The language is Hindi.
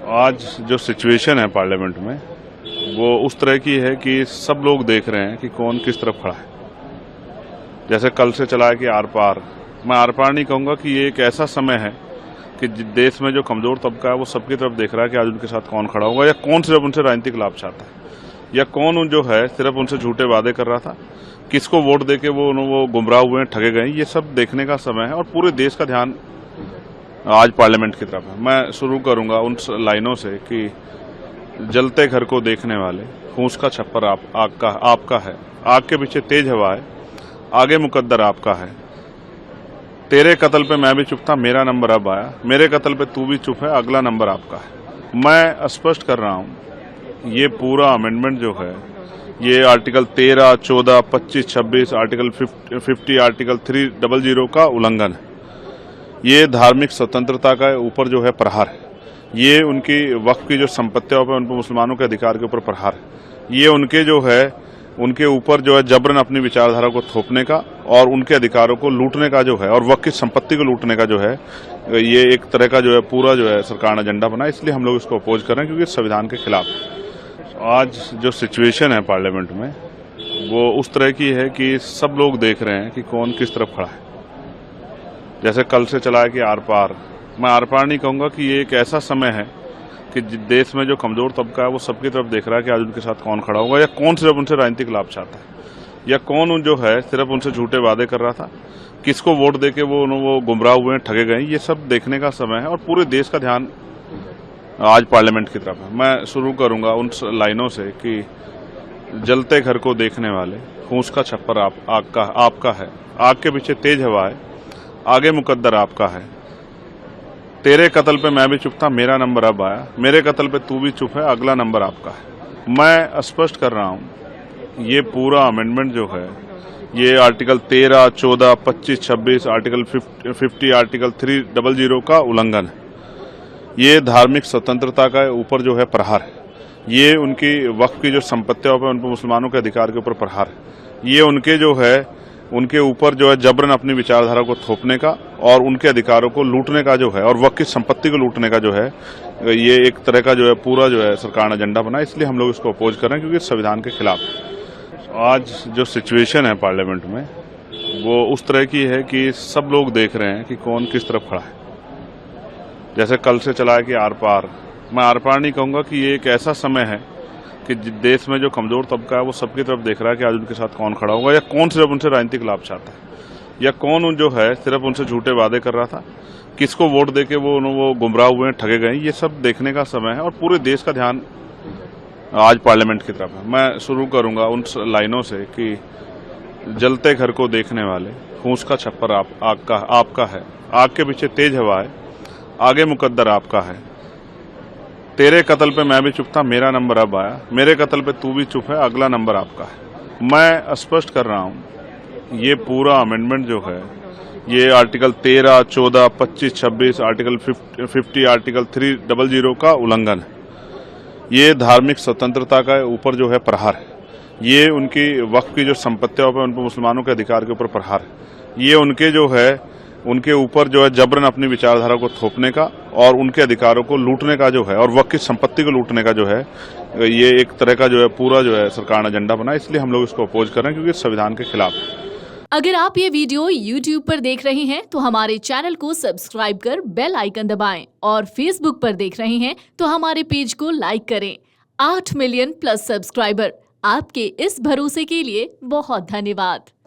आज जो सिचुएशन है पार्लियामेंट में वो उस तरह की है कि सब लोग देख रहे हैं कि कौन किस तरफ खड़ा है। जैसे कल से चला है कि आर पार, मैं आर पार नहीं कहूँगा कि ये एक ऐसा समय है कि देश में जो कमज़ोर तबका है वो सबकी तरफ देख रहा है कि आज उनके साथ कौन खड़ा होगा, या कौन सिर्फ उनसे राजनीतिक लाभ चाहता है, या कौन उन जो है सिर्फ उनसे झूठे वादे कर रहा था, किसको वोट देके वो गुमराह हुए हैं, ठगे गए। ये सब देखने का समय है और पूरे देश का ध्यान आज पार्लियामेंट की तरफ है। मैं शुरू करूंगा उन लाइनों से कि जलते घर को देखने वाले, फूंस का छप्पर आपका है, आग के पीछे तेज हवा है, आगे मुकद्दर आपका है। तेरे कत्ल पे मैं भी चुप था, मेरा नंबर अब आया, मेरे कत्ल पे तू भी चुप है, अगला नंबर आपका है। मैं स्पष्ट कर रहा हूं, ये पूरा अमेंडमेंट जो है ये आर्टिकल 13, 14, 25, 26, आर्टिकल 50, आर्टिकल 300 का उल्लंघन है। ये धार्मिक स्वतंत्रता का ऊपर जो है प्रहार है। ये उनकी वक्फ की जो संपत्तियों पर, उन पर मुसलमानों के अधिकार के ऊपर प्रहार है। ये उनके जो है उनके ऊपर जो है जबरन अपनी विचारधारा को थोपने का और उनके अधिकारों को लूटने का जो है, और वक्फ की संपत्ति को लूटने का जो है, ये एक तरह का जो है पूरा जो है सरकार ने एजेंडा बनाया। इसलिए हम लोग इसको अपोज कर रहे हैं क्योंकि संविधान के खिलाफ है। आज जो सिचुएशन है पार्लियामेंट में वो उस तरह की है कि सब लोग देख रहे हैं कि कौन किस तरफ खड़ा है। जैसे कल से चला है कि आर पार, मैं आर पार नहीं कहूँगा कि ये एक ऐसा समय है कि देश में जो कमज़ोर तबका है वो सबकी तरफ देख रहा है कि आज उनके साथ कौन खड़ा होगा, या कौन सिर्फ उनसे राजनीतिक लाभ चाहता है, या कौन उन जो है सिर्फ उनसे झूठे वादे कर रहा था, किसको वोट देके वो गुमराह हुए हैं, ठगे गए। ये सब देखने का समय है और पूरे देश का ध्यान आज पार्लियामेंट की तरफ है। मैं शुरू करूंगा उन लाइनों से कि जलते घर को देखने वाले, फूंस का छप्पर आपका है, आग के पीछे तेज हवा है, आगे मुकद्दर आपका है। तेरे कत्ल पे मैं भी चुप था, मेरा नंबर अब आया, मेरे कत्ल पे तू भी चुप है, अगला नंबर आपका है। मैं स्पष्ट कर रहा हूं, ये पूरा अमेंडमेंट जो है ये आर्टिकल 13, 14, 25, 26, आर्टिकल 50, आर्टिकल 300 का उल्लंघन है। ये धार्मिक स्वतंत्रता का ऊपर जो है प्रहार है। ये उनकी वक्फ की जो संपत्तियों पर, उन पर मुसलमानों के अधिकार के ऊपर प्रहार है। ये उनके जो है उनके ऊपर जो है जबरन अपनी विचारधारा को थोपने का और उनके अधिकारों को लूटने का जो है, और वक्फ की संपत्ति को लूटने का जो है, ये एक तरह का जो है पूरा जो है सरकार ने एजेंडा बनाया। इसलिए हम लोग इसको अपोज कर रहे हैं क्योंकि संविधान के खिलाफ है। आज जो सिचुएशन है पार्लियामेंट में वो उस तरह की है कि सब लोग देख रहे हैं कि कौन किस तरफ खड़ा है। जैसे कल से चला है कि आर पार, मैं आर पार नहीं कहूँगा कि ये एक ऐसा समय है कि देश में जो कमज़ोर तबका है वो सबकी तरफ देख रहा है कि आज उनके साथ कौन खड़ा होगा, या कौन सिर्फ उनसे राजनीतिक लाभ चाहता है, या कौन उन जो है सिर्फ उनसे झूठे वादे कर रहा था, किसको वोट देके वो गुमराह हुए हैं, ठगे गए। ये सब देखने का समय है और पूरे देश का ध्यान आज पार्लियामेंट की तरफ है। मैं शुरू करूंगा उन लाइनों से कि जलते घर को देखने वाले, फूंस का छप्पर आपका है, आग के पीछे तेज हवा है, आगे मुकद्दर आपका है। तेरे कत्ल पे मैं भी चुप था, मेरा नंबर अब आया, मेरे कत्ल पे तू भी चुप है, अगला नंबर आपका है। मैं स्पष्ट कर रहा हूं, ये पूरा अमेंडमेंट जो है ये आर्टिकल 13, 14, 25, 26, आर्टिकल 50, आर्टिकल 300 का उल्लंघन है। ये धार्मिक स्वतंत्रता का ऊपर जो है प्रहार है। ये उनकी वक्फ की जो संपत्तियों पर, उन पर मुसलमानों के अधिकार के ऊपर प्रहार है। ये उनके जो है उनके ऊपर जो है जबरन अपनी विचारधारा को थोपने का और उनके अधिकारों को लूटने का जो है, और वक्फ की संपत्ति को लूटने का जो है, ये एक तरह का जो है पूरा जो है सरकार ने एजेंडा बनाया। इसलिए हम लोग इसको अपोज कर रहे हैं क्योंकि संविधान के खिलाफ है। अगर आप ये वीडियो YouTube पर देख रहे हैं तो हमारे चैनल को सब्सक्राइब कर बेल आइकन दबाएं, और Facebook पर देख रहे हैं तो हमारे पेज को लाइक करें। 8 मिलियन प्लस सब्सक्राइबर, आपके इस भरोसे के लिए बहुत धन्यवाद।